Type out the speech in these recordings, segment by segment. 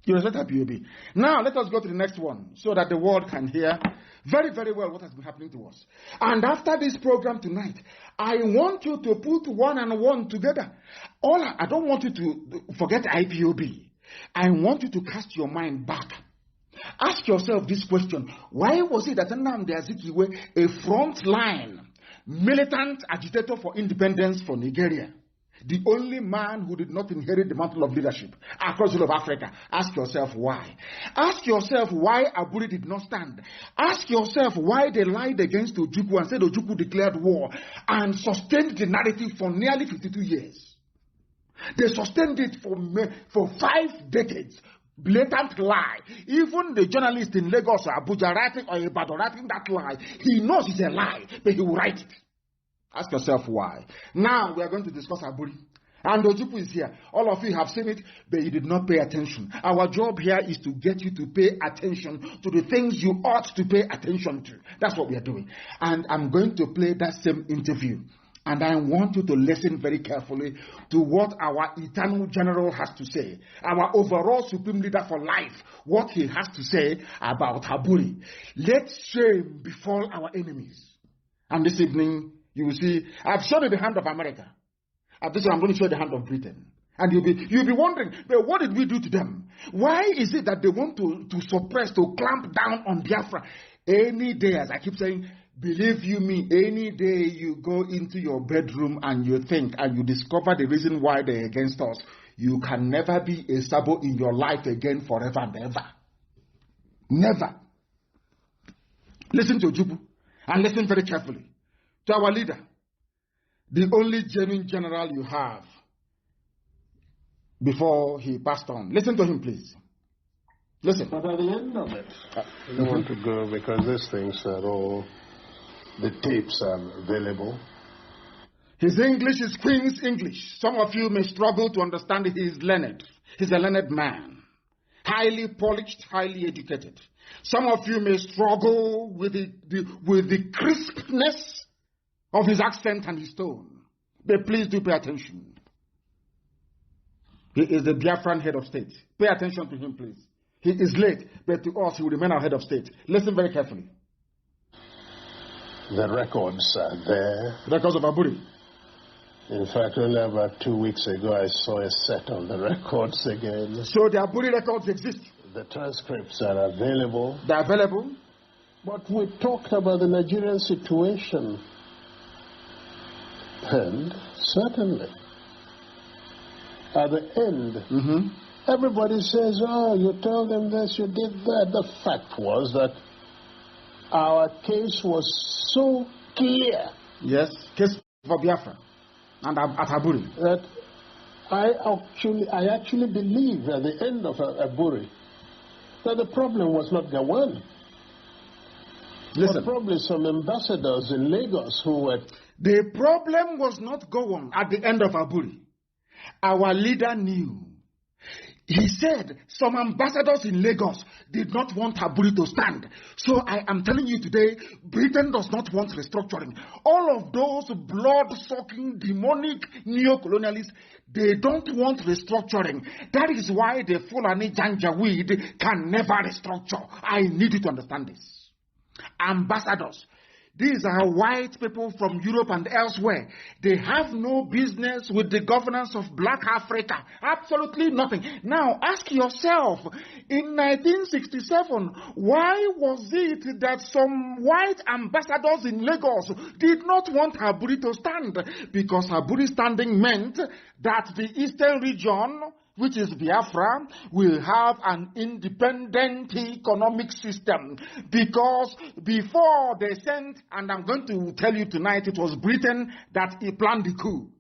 You respect IPOB. Now, let us go to the next one so that the world can hear very, very well what has been happening to us. And after this program tonight, I want you to put one and one together. I don't want you to forget IPOB. I want you to cast your mind back. Ask yourself this question. Why was it that Nnamdi Azikiwe, a frontline militant agitator for independence for Nigeria, the only man who did not inherit the mantle of leadership across the whole of Africa? Ask yourself why. Ask yourself why Aburi did not stand. Ask yourself why they lied against Ojukwu and said Ojukwu declared war and sustained the narrative for nearly 52 years. They sustained it for 5 decades. Blatant lie. Even the journalist in Lagos or Abuja writing or Ibadan writing that lie, he knows it's a lie, but he will write it. Ask yourself why. Now we are going to discuss Aburi. And Ojukwu is here. All of you have seen it, but you did not pay attention. Our job here is to get you to pay attention to the things you ought to pay attention to. That's what we are doing. And I'm going to play that same interview. And I want you to listen very carefully to what our eternal general has to say, our overall supreme leader for life, what he has to say about Aburi. Let shame befall our enemies. And this evening, you will see, I've shown you the hand of America. At this time, I'm going to show you the hand of Britain. And you'll be wondering, but what did we do to them? Why is it that they want to suppress, to clamp down on Biafra? Any day, as I keep saying, believe you me, any day you go into your bedroom and you think and you discover the reason why they're against us, you can never be a Sabo in your life again forever and ever. Never. Listen to Ojukwu and listen very carefully to our leader, the only genuine general you have before he passed on. Listen to him, please. Listen. But at the end of it, I don't want to go because these things are all, the tapes are available. His English is Queen's English. Some of you may struggle to understand it. He is learned. He's a learned man. Highly polished, highly educated. Some of you may struggle with the crispness of his accent and his tone. But please do pay attention. He is the Biafran head of state. Pay attention to him, please. He is late, but to us, he will remain our head of state. Listen very carefully. The records are there. Records of Aburi. In fact, only about 2 weeks ago, I saw a set of the records again. So the Aburi records exist. The transcripts are available. They're available. But we talked about the Nigerian situation. And certainly, at the end, everybody says, oh, you told them this, you did that. The fact was that our case was so clear. Yes, case for Biafra and at Aburi. That I actually believe at the end of Aburi that the problem was not Gowon. Listen. But probably some ambassadors in Lagos who were... The problem was not Gowon at the end of Aburi. Our leader knew. He said some ambassadors in Lagos did not want Aburi to stand. So I am telling you today, Britain does not want restructuring. All of those blood-sucking, demonic neo-colonialists, they don't want restructuring. That is why the Fulani Janjaweed can never restructure. I need you to understand this. Ambassadors. These are white people from Europe and elsewhere. They have no business with the governance of Black Africa. Absolutely nothing. Now, ask yourself, in 1967, why was it that some white ambassadors in Lagos did not want Aburi to stand? Because Aburi standing meant that the eastern region, which is Biafra, will have an independent economic system. Because before they sent, and I'm going to tell you tonight, it was Britain that planned the coup.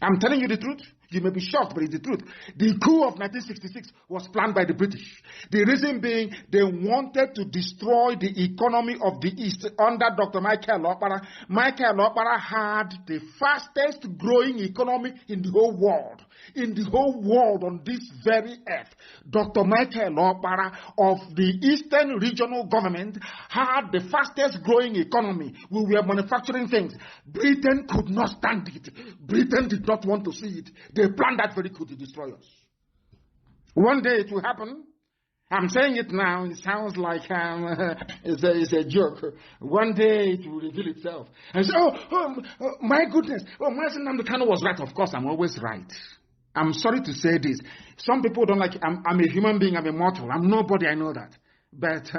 I'm telling you the truth. You may be shocked, but it's the truth. The coup of 1966 was planned by the British. The reason being, they wanted to destroy the economy of the East under Dr. Michael Okpara. Michael Okpara had the fastest growing economy in the whole world. In the whole world on this very earth. Dr. Michael Okpara of the Eastern Regional Government had the fastest growing economy. We were manufacturing things. Britain could not stand it. Britain did not want to see it. They planned that very coup to destroy us. One day it will happen. I'm saying it now. It sounds like it's a joke. One day it will reveal itself. And say, my goodness. Oh, Mazi Nnamdi Kanu was right. Of course, I'm always right. I'm sorry to say this. Some people don't like it. I'm a human being. I'm a mortal. I'm nobody. I know that. But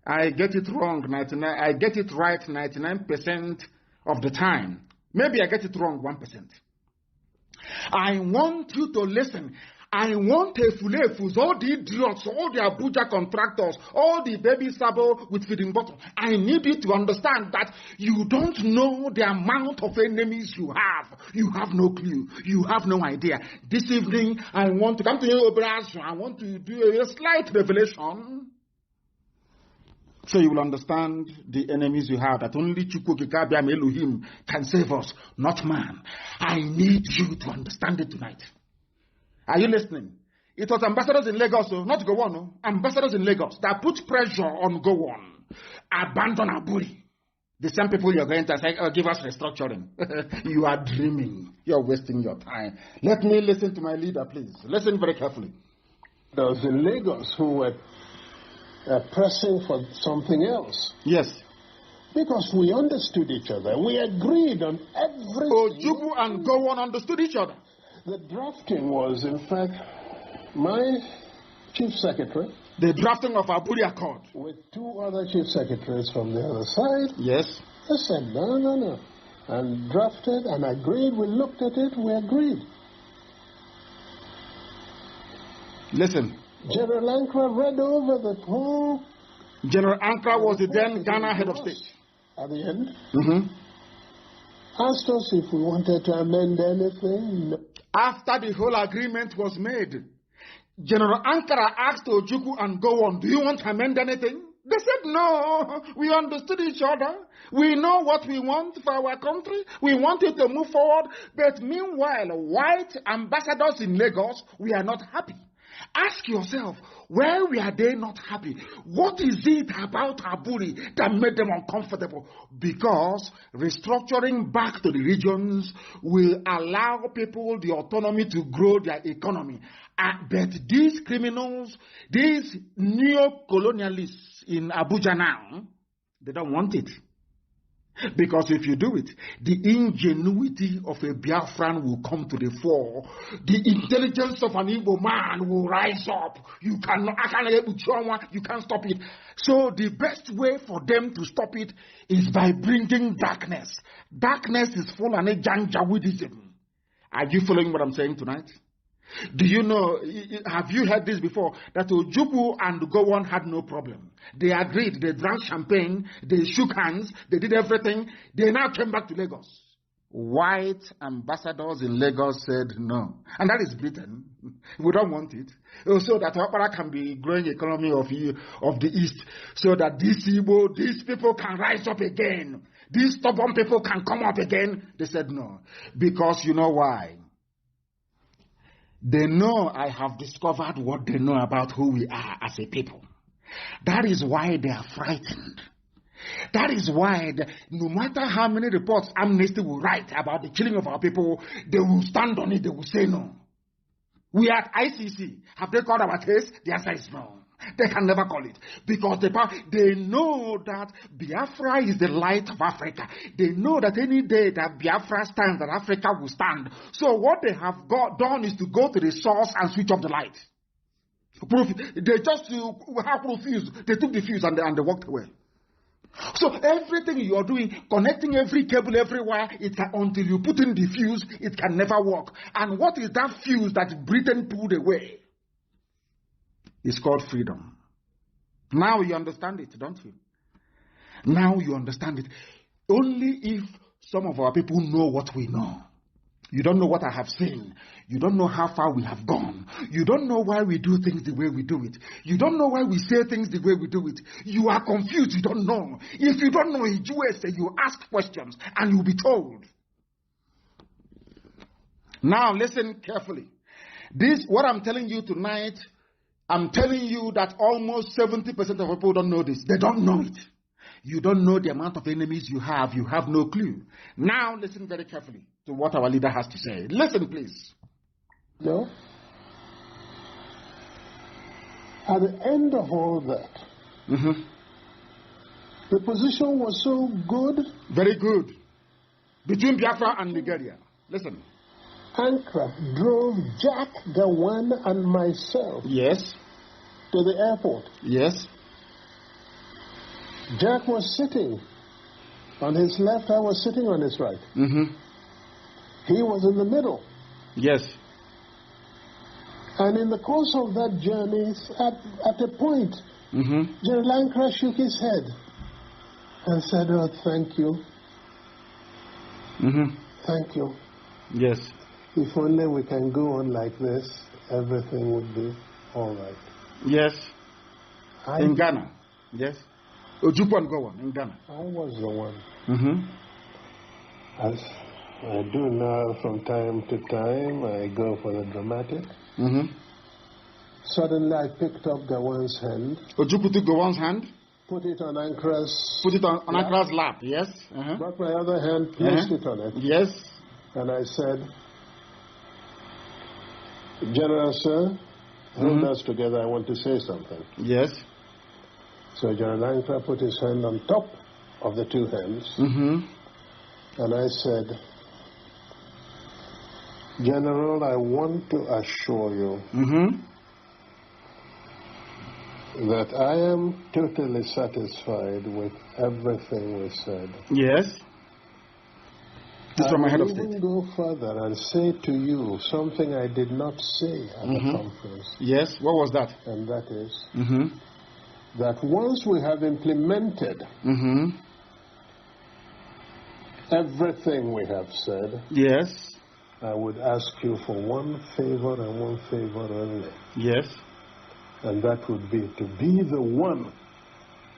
I get it wrong. I get it right 99% of the time. Maybe I get it wrong 1%. I want you to listen. I want Efulefus, all the idiots, all the Abuja contractors, all the baby sabo with feeding bottle. I need you to understand that you don't know the amount of enemies you have. You have no clue. You have no idea. This evening, I want to come to you, Obrazo. I want to do a slight revelation, so you will understand the enemies you have, that only Chukwuemeka Elohim can save us, not man. I need you to understand it tonight. Are you listening? It was ambassadors in Lagos, not Gowon, ambassadors in Lagos that put pressure on Gowon. Abandon Aburi. The same people you're going to say, give us restructuring. You are dreaming. You're wasting your time. Let me listen to my leader, please. Listen very carefully. Those in Lagos who were pressing for something else. Yes. Because we understood each other. We agreed on everything. Ojukwu and Gowon understood each other. The drafting was, in fact, my chief secretary. The drafting of Aburi Accord. With two other chief secretaries from the other side. Yes. They said, no. And drafted and agreed. We looked at it, we agreed. Listen. General Ankara read over the whole. General Ankara was the then Ghana head of state. At the end. Asked us if we wanted to amend anything. No. After the whole agreement was made, General Ankara asked Ojukwu and Gowon, do you want to amend anything? They said no. We understood each other. We know what we want for our country. We wanted to move forward. But meanwhile, white ambassadors in Lagos, we are not happy. Ask yourself, where were they not happy? What is it about Aburi that made them uncomfortable? Because restructuring back to the regions will allow people the autonomy to grow their economy. But these criminals, these neo-colonialists in Abuja now, they don't want it. Because if you do it, the ingenuity of a Biafran will come to the fore. The intelligence of an Igbo man will rise up. You can't stop it. So the best way for them to stop it is by bringing darkness. Darkness is full of Janjaweedism. Are you following what I'm saying tonight? Do you know, have you heard this before, that Ojukwu and Gowon had no problem? They agreed, they drank champagne, they shook hands, they did everything. They now came back to Lagos. White ambassadors in Lagos said no. And that is Britain. We don't want it. So that Okpara can be growing economy of the East. So that these people can rise up again. These stubborn people can come up again. They said no. Because you know why? They know I have discovered what they know about who we are as a people. That is why they are frightened. That is why, no matter how many reports Amnesty will write about the killing of our people, they will stand on it, they will say no. We are at ICC. Have they called our case? The answer is no. They can never call it. Because they know that Biafra is the light of Africa. They know that any day that Biafra stands, that Africa will stand. So what they have done is to go to the source and switch off the light. They just have refused. They took the fuse and they walked away. So everything you are doing, connecting every cable everywhere, until you put in the fuse, it can never work. And what is that fuse that Britain pulled away? It's called freedom. Now you understand it, don't you? Now you understand it. Only if some of our people know what we know. You don't know what I have seen. You don't know how far we have gone. You don't know why we do things the way we do it. You don't know why we say things the way we do it. You are confused. You don't know. If you don't know in USA, you ask questions and you'll be told. Now listen carefully. What I'm telling you tonight, I'm telling you that almost 70% of people don't know this. They don't know it. You don't know the amount of enemies you have. You have no clue. Now listen very carefully to what our leader has to say. Listen, please. No. At the end of all that, the position was so good. Very good. Between Biafra and Nigeria. Listen. Ankara drove Jack, Gowon, and myself. Yes. To the airport. Yes. Jack was sitting on his left, I was sitting on his right. He was in the middle. Yes. And in the course of that journey, at a point, General Ankara shook his head and said, "Oh, thank you. Thank you. Yes. If only we can go on like this, everything would be all right." Yes. In Ghana. Yes. Ojukwu and Gowon in Ghana. I was the one. As I do now from time to time, I go for the dramatic. Suddenly I picked up Gowon's hand. Ojukwu took Gowon's hand. Put it on Ankara's. Put it on Ankara's lap. Yes. Brought my other hand, placed it on it. Yes. And I said, "General, sir, hold us together. I want to say something." Yes. So General Ankara put his hand on top of the two hands. And I said, "General, I want to assure you that I am totally satisfied with everything we said." Yes. This is from my head of state. I will even go further and say to you something I did not say at the conference. Yes. What was that? And that is that once we have implemented everything we have said, yes, I would ask you for one favor and one favor only. Yes. And that would be to be the one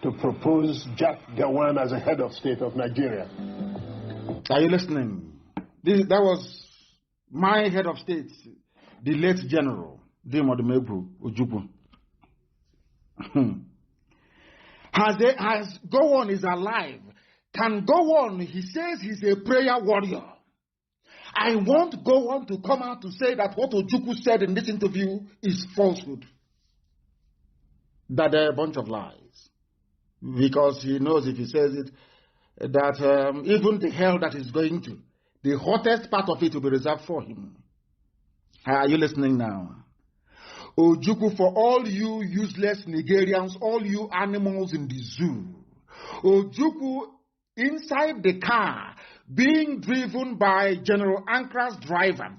to propose Jack Gowon as a head of state of Nigeria. Are you listening? That was my head of state, the late General Odumegwu Ojukwu. Has Gowon is alive. Can Gowon, he says he's a prayer warrior. I want Gowon to come out to say that what Ojukwu said in this interview is falsehood. That they're a bunch of lies. Because he knows if he says it, that even the hell that he's going to, the hottest part of it will be reserved for him. Are you listening now? Ojukwu, for all you useless Nigerians, all you animals in the zoo, Ojukwu inside the car being driven by General Ankara's driver.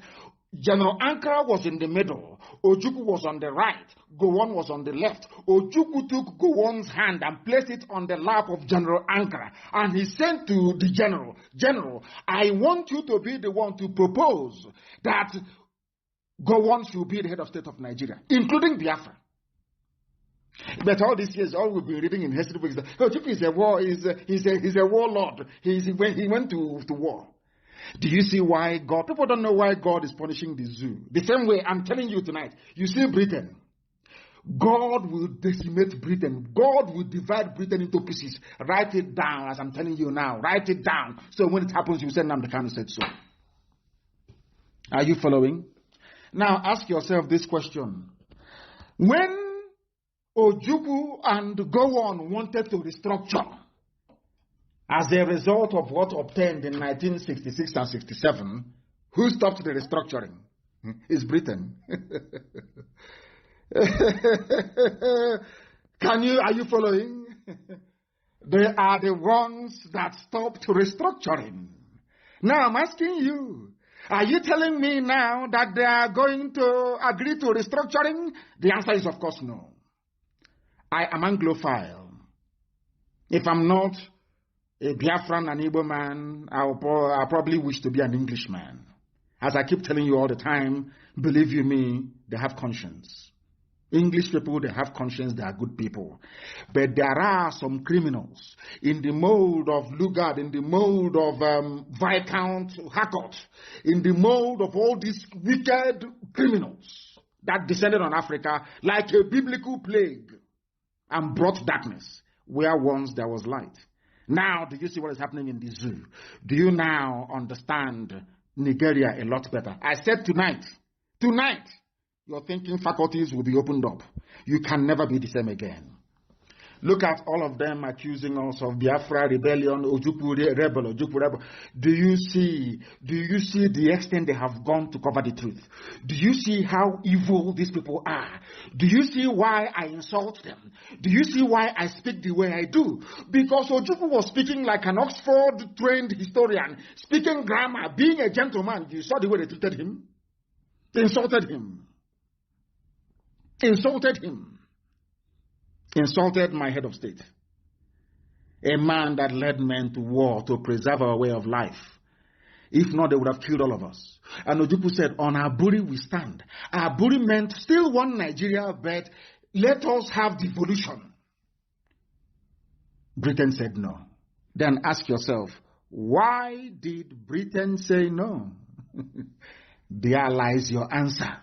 General Ankara was in the middle. Ojukwu was on the right. Gowon was on the left. Ojukwu took Gowon's hand and placed it on the lap of General Ankara. And he said to the general, "General, I want you to be the one to propose that Gowon should be the head of state of Nigeria, including Biafra." But all these years, all we've been reading in history books, Ojukwu is a war, he's a warlord. He went to war. Do you see why God? People don't know why God is punishing the zoo. The same way I'm telling you tonight. You see Britain. God will decimate Britain. God will divide Britain into pieces. Write it down as I'm telling you now. Write it down. So when it happens, you say, "Nnamdi Kanu said so." Are you following? Now ask yourself this question. When Ojukwu and Gowon wanted to restructure, as a result of what obtained in 1966 and 67, who stopped the restructuring? It's Britain. Are you following? They are the ones that stopped restructuring. Now I'm asking you, are you telling me now that they are going to agree to restructuring? The answer is of course no. I am Anglophile. If I'm not a Biafran and Igbo man, I'll probably wish to be an Englishman. As I keep telling you all the time, believe you me, they have conscience. English people, they have conscience, they are good people. But there are some criminals in the mold of Lugard, in the mold of Viscount Harcourt, in the mold of all these wicked criminals that descended on Africa like a biblical plague and brought darkness where once there was light. Now, do you see what is happening in the zoo? Do you now understand Nigeria a lot better? I said tonight, your thinking faculties will be opened up. You can never be the same again. Look at all of them accusing us of Biafra rebellion, Ojukwu rebel, Ojukwu rebel. Do you see the extent they have gone to cover the truth? Do you see how evil these people are? Do you see why I insult them? Do you see why I speak the way I do? Because Ojukwu was speaking like an Oxford-trained historian, speaking grammar, being a gentleman. You saw the way they treated him? They insulted him. Insulted him. Insulted my head of state, a man that led men to war to preserve our way of life. If not, they would have killed all of us. And Ojukwu said, on Aburi we stand. Aburi meant still one Nigeria, but let us have devolution. Britain said no. Then ask yourself, why did Britain say no? There lies your answer.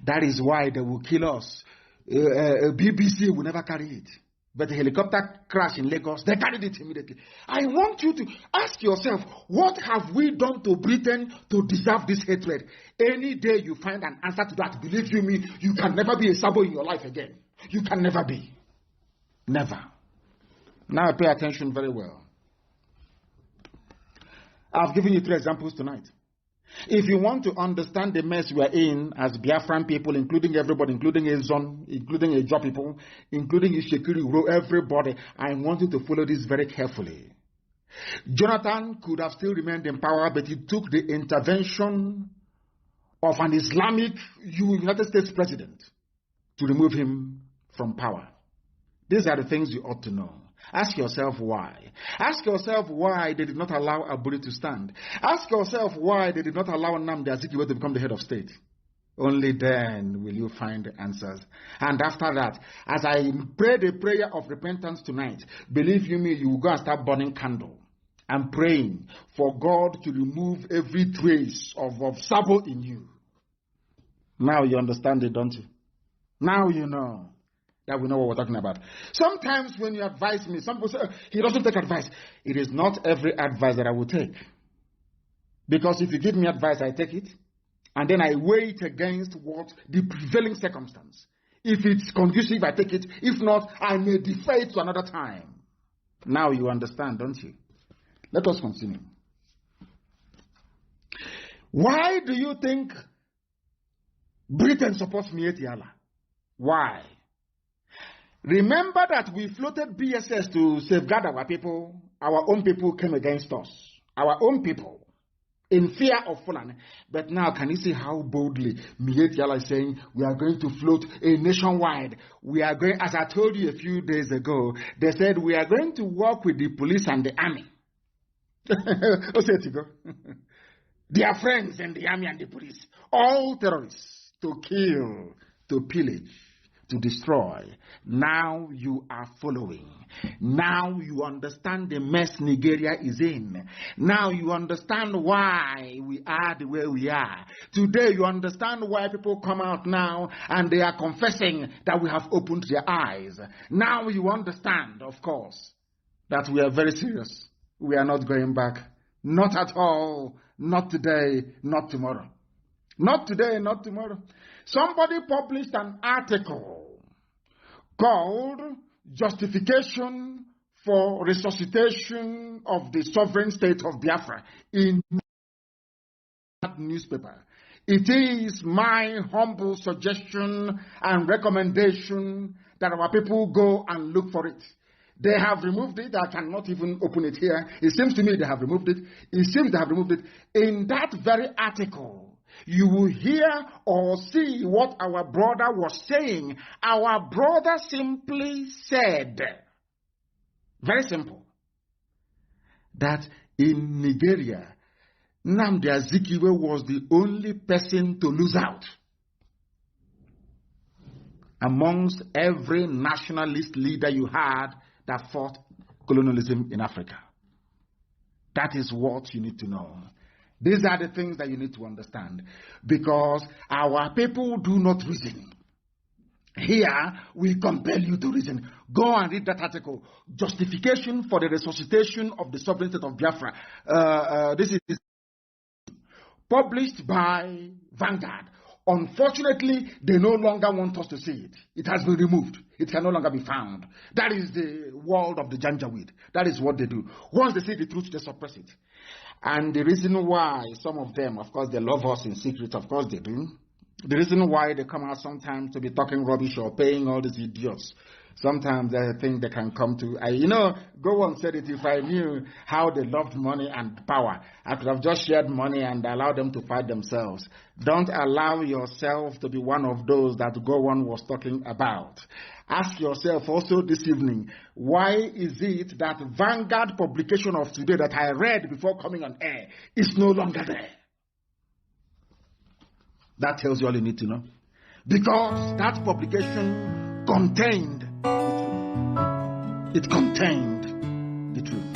That is why they will kill us. BBC will never carry it. But the helicopter crash in Lagos, they carried it immediately. I want you to ask yourself, what have we done to Britain to deserve this hatred? Any day you find an answer to that, believe you me, you can never be a Sabo in your life again. You can never be. Never. Now pay attention very well. I've given you 3 examples tonight. If you want to understand the mess we are in as Biafran people, including everybody, including Ezon, including Ejo people, including Ishekiri, everybody, I want you to follow this very carefully. Jonathan could have still remained in power, but he took the intervention of an Islamic United States president to remove him from power. These are the things you ought to know. Ask yourself why. Ask yourself why they did not allow Aburi to stand. Ask yourself why they did not allow Nnamdi Azikiwe to become the head of state. Only then will you find the answers. And after that, as I pray the prayer of repentance tonight, believe you me, you will go and start burning candle and praying for God to remove every trace of Sabo in you. Now you understand it, don't you? Now you know. That we know what we're talking about. Sometimes when you advise me, some people say, he doesn't take advice. It is not every advice that I will take. Because if you give me advice, I take it. And then I weigh it against what the prevailing circumstance. If it's conducive, I take it. If not, I may defer it to another time. Now you understand, don't you? Let us continue. Why do you think Britain supports Mieti Allah? Why? Remember that we floated BSS to safeguard our people. Our own people came against us. Our own people. In fear of Fulani. But now, can you see how boldly Mieti Allah is saying, we are going to float a nationwide. We are going, as I told you a few days ago, they said, we are going to work with the police and the army. They are friends in the army and the police. All terrorists to kill, to pillage, to destroy. Now you are following. Now you understand the mess Nigeria is in. Now you understand why we are the way we are. Today you understand why people come out now and they are confessing that we have opened their eyes. Now you understand, of course, that we are very serious. We are not going back. Not at all. Not today, not tomorrow. Not today, not tomorrow. Somebody published an article called Justification for Resuscitation of the Sovereign State of Biafra in that newspaper. It is my humble suggestion and recommendation that our people go and look for it. They have removed it. I cannot even open it here. It seems to me they have removed it. It seems they have removed it. In that very article, you will hear or see what our brother was saying. Our brother simply said, very simple, that in Nigeria, Nnamdi Azikiwe was the only person to lose out amongst every nationalist leader you had that fought colonialism in Africa. That is what you need to know. These are the things that you need to understand. Because our people do not reason. Here, we compel you to reason. Go and read that article. Justification for the resuscitation of the sovereign state of Biafra. This is published by Vanguard. Unfortunately, they no longer want us to see it. It has been removed. It can no longer be found. That is the world of the Janjaweed. That is what they do. Once they see the truth, they suppress it. And the reason why some of them, of course, they love us in secret, of course they do. The reason why they come out sometimes to be talking rubbish or paying all these idiots, sometimes they think they can come to... Gowon said it, if I knew how they loved money and power, I could have just shared money and allowed them to fight themselves. Don't allow yourself to be one of those that Gowon was talking about. Ask yourself also this evening, why is it that Vanguard publication of today that I read before coming on air is no longer there? That tells you all you need to know. Because that publication contained the truth. It contained the truth.